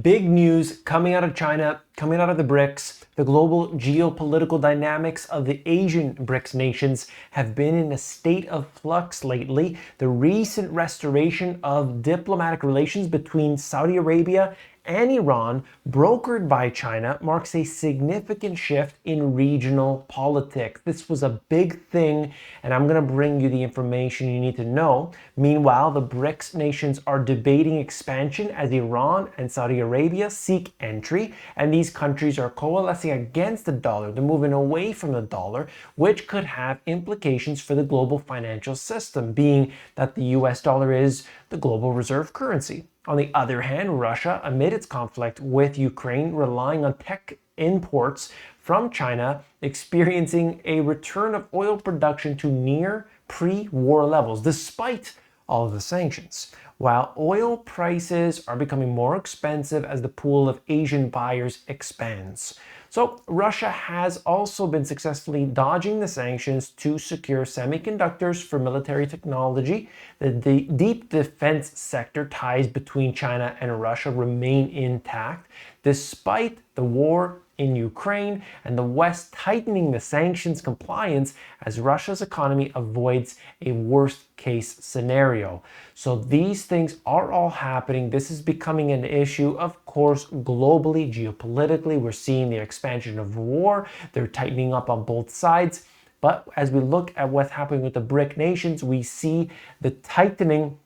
Big news coming out of China, coming out of the BRICS. The global geopolitical dynamics of the Asian BRICS nations have been in a state of flux lately. The recent restoration of diplomatic relations between Saudi Arabia and Iran, brokered by China, marks a significant shift in regional politics. This was a big thing, and I'm going to bring you the information you need to know. Meanwhile, the BRICS nations are debating expansion as Iran and Saudi Arabia seek entry, and these countries are coalescing against the dollar. They're moving away from the dollar, which could have implications for the global financial system, being that the US dollar is the global reserve currency. On the other hand, Russia, amid its conflict with Ukraine, relying on tech imports from China, experiencing a return of oil production to near pre-war levels, despite all of the sanctions. While oil prices are becoming more expensive as the pool of Asian buyers expands. So Russia has also been successfully dodging the sanctions to secure semiconductors for military technology. The deep defense sector ties between China and Russia remain intact, despite the war in Ukraine and the West tightening the sanctions compliance as Russia's economy avoids a worst-case scenario. So these things are all happening. This is becoming an issue, of course, globally, geopolitically. We're seeing the expansion of war. They're tightening up on both sides. But as we look at what's happening with the BRIC nations, we see the tightening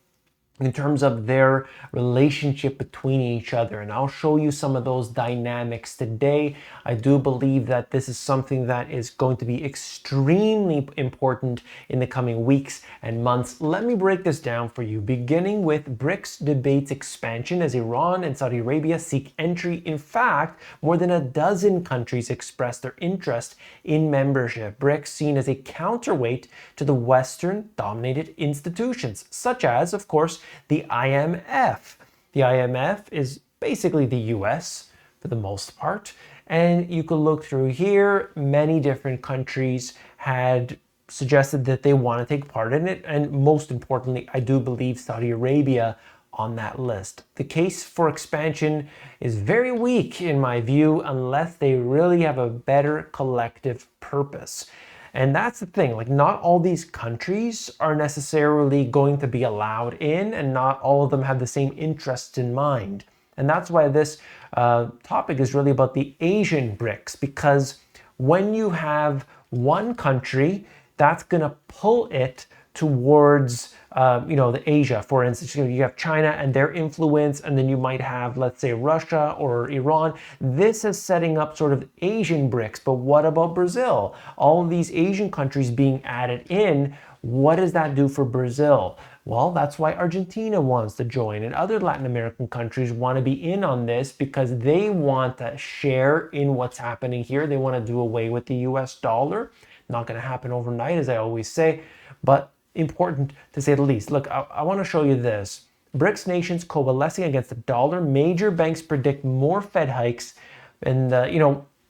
in terms of their relationship between each other. And I'll show you some of those dynamics today. I do believe that this is something that is going to be extremely important in the coming weeks and months. Let me break this down for you, beginning with BRICS debates expansion as Iran and Saudi Arabia seek entry. In fact, more than a dozen countries expressed their interest in membership. BRICS seen as a counterweight to the Western-dominated institutions, such as, of course, the IMF. The IMF is basically the US for the most part. And you could look through here, many different countries had suggested that they want to take part in it. And most importantly, I do believe Saudi Arabia on that list. The case for expansion is very weak in my view, unless they really have a better collective purpose. And that's the thing, like not all these countries are necessarily going to be allowed in, and not all of them have the same interests in mind. And that's why this topic is really about the Asian BRICS, because when you have one country, that's gonna pull it towards the Asia. For instance, you have China and their influence, and then you might have, let's say, Russia or Iran. This is setting up sort of Asian BRICS. But what about Brazil? All of these Asian countries being added in, what does that do for Brazil? Well, that's why Argentina wants to join, and other Latin American countries want to be in on this because they want to share in what's happening here. They want to do away with the US dollar. Not going to happen overnight, as I always say, but important to say the least. Look, I want to show you this. BRICS nations coalescing against the dollar. Major banks predict more Fed hikes. And,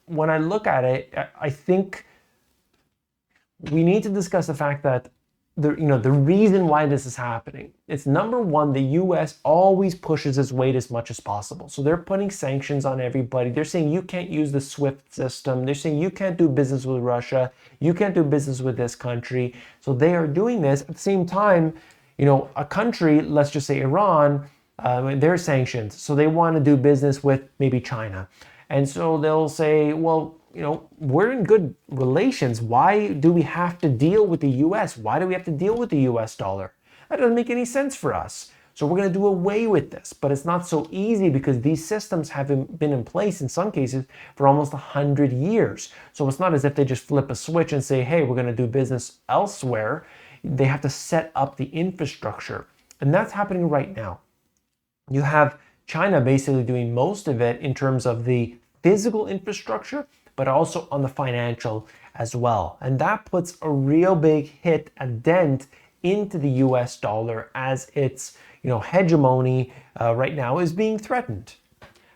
when I look at it, I think we need to discuss the fact that the reason why this is happening. It's number one, the US always pushes its weight as much as possible. So they're putting sanctions on everybody. They're saying you can't use the SWIFT system. They're saying you can't do business with Russia. You can't do business with this country. So they are doing this. At the same time, a country, let's just say Iran, they're sanctioned. So they want to do business with maybe China. And so they'll say, well, we're in good relations. Why do we have to deal with the US? Why do we have to deal with the US dollar? That doesn't make any sense for us. So we're going to do away with this. But it's not so easy because these systems have been in place in some cases for almost 100 years. So it's not as if they just flip a switch and say, hey, we're going to do business elsewhere. They have to set up the infrastructure. And that's happening right now. You have China basically doing most of it in terms of the physical infrastructure, but also on the financial as well. And that puts a real big hit, a dent into the US dollar as its hegemony right now is being threatened.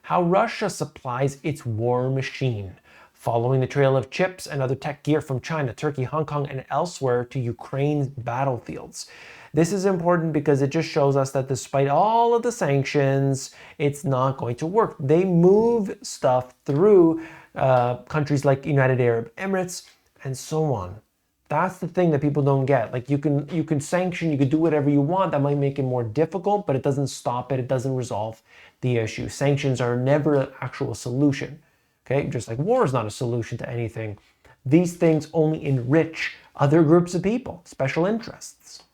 How Russia supplies its war machine. Following the trail of chips and other tech gear from China, Turkey, Hong Kong, and elsewhere to Ukraine's battlefields. This is important because it just shows us that despite all of the sanctions, it's not going to work. They move stuff through countries like United Arab Emirates and so on. That's the thing that people don't get. Like you can sanction, you can do whatever you want. That might make it more difficult, but it doesn't stop it. It doesn't resolve the issue. Sanctions are never an actual solution. Okay, just like war is not a solution to anything. These things only enrich other groups of people, special interests.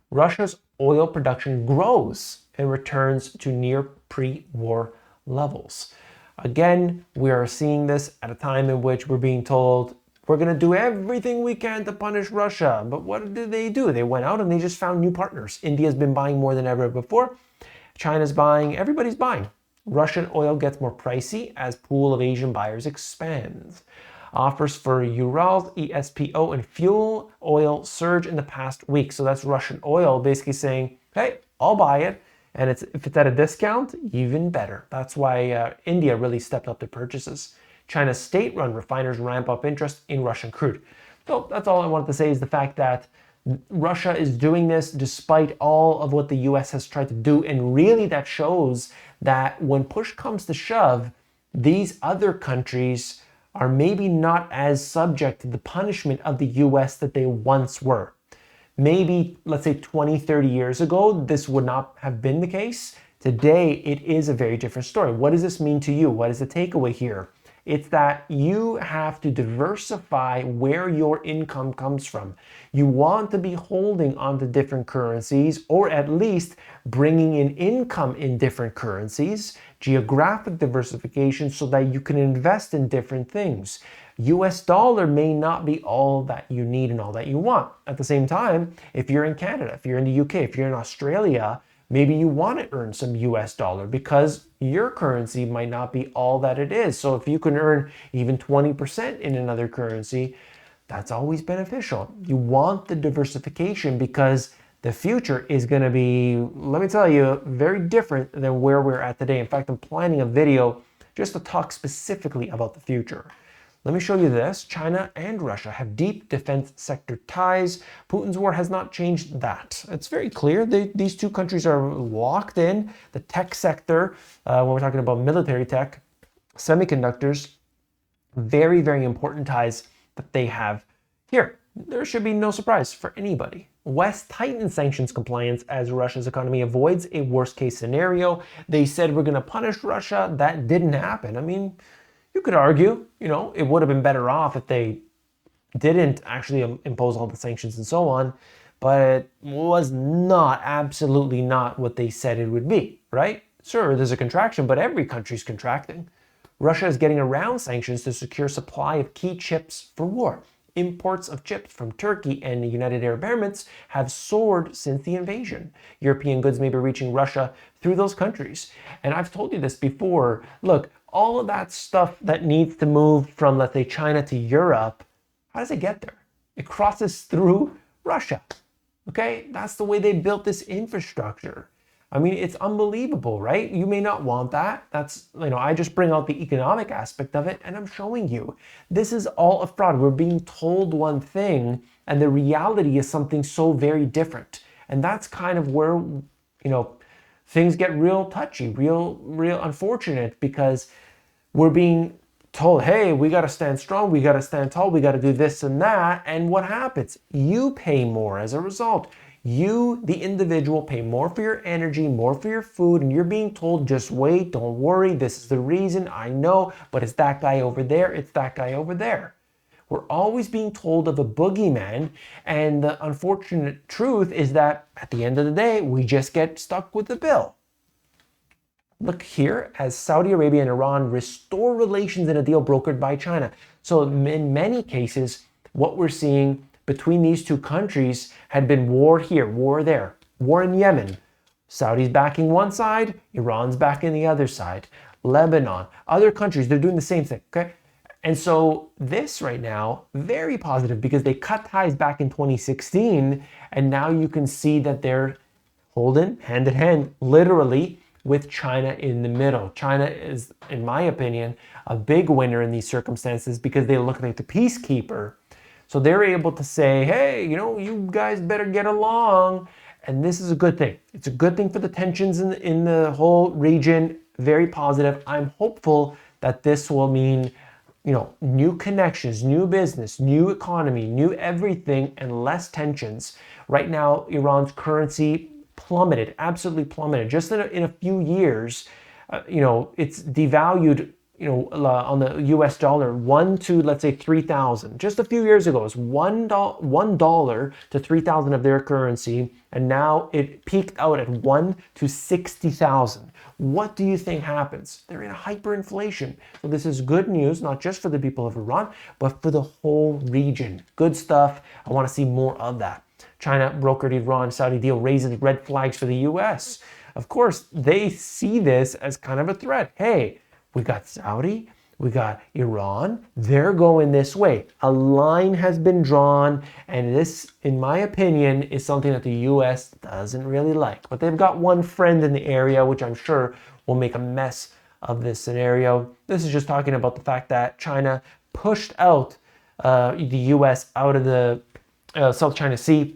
Russia's oil production grows and returns to near pre-war levels. Again, we are seeing this at a time in which we're being told we're going to do everything we can to punish Russia. But what did they do? They went out and they just found new partners. India's been buying more than ever before. China's buying. Everybody's buying. Russian oil gets more pricey as pool of Asian buyers expands. Offers for Urals, ESPO, and fuel oil surge in the past week. So that's Russian oil basically saying, hey, I'll buy it. And if it's at a discount, even better. That's why India really stepped up their purchases. China's state-run refiners ramp up interest in Russian crude. So that's all I wanted to say is the fact that Russia is doing this despite all of what the US has tried to do. And really that shows that when push comes to shove, these other countries are maybe not as subject to the punishment of the US that they once were. Maybe, let's say 20, 30 years ago, this would not have been the case. Today, it is a very different story. What does this mean to you? What is the takeaway here? It's that you have to diversify where your income comes from. You want to be holding onto different currencies, or at least bringing in income in different currencies, geographic diversification, so that you can invest in different things. US dollar may not be all that you need and all that you want. At the same time, if you're in Canada, if you're in the UK, if you're in Australia, maybe you want to earn some US dollar because your currency might not be all that it is. So if you can earn even 20% in another currency, that's always beneficial. You want the diversification because the future is going to be, let me tell you, very different than where we're at today. In fact, I'm planning a video just to talk specifically about the future. Let me show you this. China and Russia have deep defense sector ties. Putin's war has not changed that. It's very clear. These two countries are locked in. The tech sector, when we're talking about military tech, semiconductors, very, very important ties that they have here. There should be no surprise for anybody. West tightens sanctions compliance as Russia's economy avoids a worst-case scenario. They said we're going to punish Russia. That didn't happen. I mean, you could argue, it would have been better off if they didn't actually impose all the sanctions and so on, but it was not, absolutely not what they said it would be, right? Sure, there's a contraction, but every country's contracting. Russia is getting around sanctions to secure supply of key chips for war. Imports of chips from Turkey and the United Arab Emirates have soared since the invasion. European goods may be reaching Russia through those countries. And I've told you this before. Look, all of that stuff that needs to move from, let's say, China to Europe, how does it get there? It crosses through Russia. Okay? That's the way they built this infrastructure. I mean, it's unbelievable, right? You may not want that. That's, I just bring out the economic aspect of it and I'm showing you. This is all a fraud. We're being told one thing and the reality is something so very different. And that's kind of where, things get real touchy, real unfortunate because we're being told, hey, we got to stand strong, we got to stand tall, we got to do this and that. And what happens? You pay more as a result. You, the individual, pay more for your energy, more for your food, and you're being told, just wait, don't worry, this is the reason, I know, but it's that guy over there, it's that guy over there. We're always being told of a boogeyman, and the unfortunate truth is that at the end of the day, we just get stuck with the bill. Look here, as Saudi Arabia and Iran restore relations in a deal brokered by China. So in many cases, what we're seeing between these two countries had been war here, war there, war in Yemen. Saudi's backing one side, Iran's backing the other side. Lebanon, other countries, they're doing the same thing, okay? And so this right now, very positive because they cut ties back in 2016 and now you can see that they're holding hand in hand, literally, with China in the middle. China is, in my opinion, a big winner in these circumstances because they look like the peacekeeper. So they're able to say, hey, you guys better get along. And this is a good thing. It's a good thing for the tensions in the whole region. Very positive. I'm hopeful that this will mean, new connections, new business, new economy, new everything, and less tensions. Right now, Iran's currency plummeted, absolutely plummeted. Just in a few years, it's devalued, on the US dollar, 1 to, let's say, 3,000. Just a few years ago, it was $1 to 3,000 of their currency, and now it peaked out at 1 to 60,000. What do you think happens? They're in a hyperinflation. So this is good news, not just for the people of Iran, but for the whole region. Good stuff. I want to see more of that. China brokered Iran-Saudi deal raises red flags for the US. Of course, they see this as kind of a threat. Hey, we got Saudi, we got Iran, they're going this way. A line has been drawn, and this, in my opinion, is something that the US doesn't really like. But they've got one friend in the area, which I'm sure will make a mess of this scenario. This is just talking about the fact that China pushed out the US out of the South China Sea.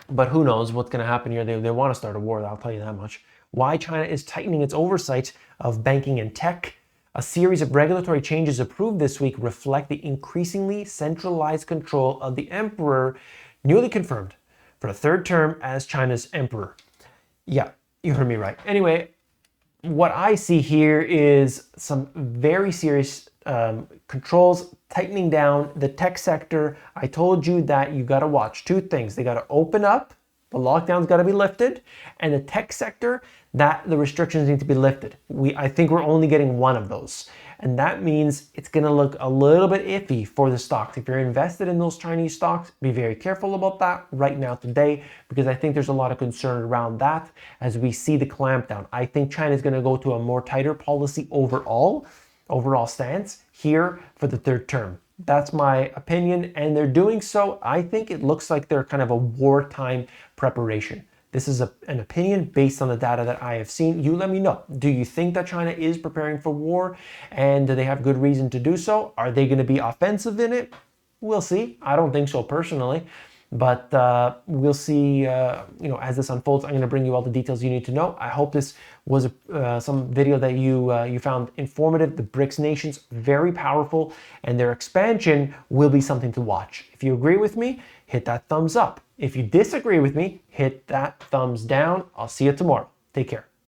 But who knows what's going to happen here. They want to start a war, I'll tell you that much. Why China is tightening its oversight of banking and tech. A series of regulatory changes approved this week reflect the increasingly centralized control of the emperor, newly confirmed for a third term as China's emperor. Yeah, you heard me right. Anyway, what I see here is some very serious controls, tightening down the tech sector. I told you that you got to watch two things. They got to open up, the lockdown's got to be lifted, and the tech sector, that the restrictions need to be lifted. I think we're only getting one of those. And that means it's going to look a little bit iffy for the stocks. If you're invested in those Chinese stocks, be very careful about that right now today, because I think there's a lot of concern around that as we see the clampdown. I think China is going to go to a more tighter policy overall stance here for the third term. That's my opinion, and they're doing so. I think it looks like they're kind of a wartime preparation. This is an opinion based on the data that I have seen. You let me know. Do you think that China is preparing for war, and do they have good reason to do so? Are they going to be offensive in it? We'll see. I don't think so personally, but we'll see. As this unfolds, I'm going to bring you all the details you need to know. I hope this was some video that you found informative. The BRICS nations, very powerful, and their expansion will be something to watch. If you agree with me, hit that thumbs up. If you disagree with me, hit that thumbs down. I'll see you tomorrow. Take care.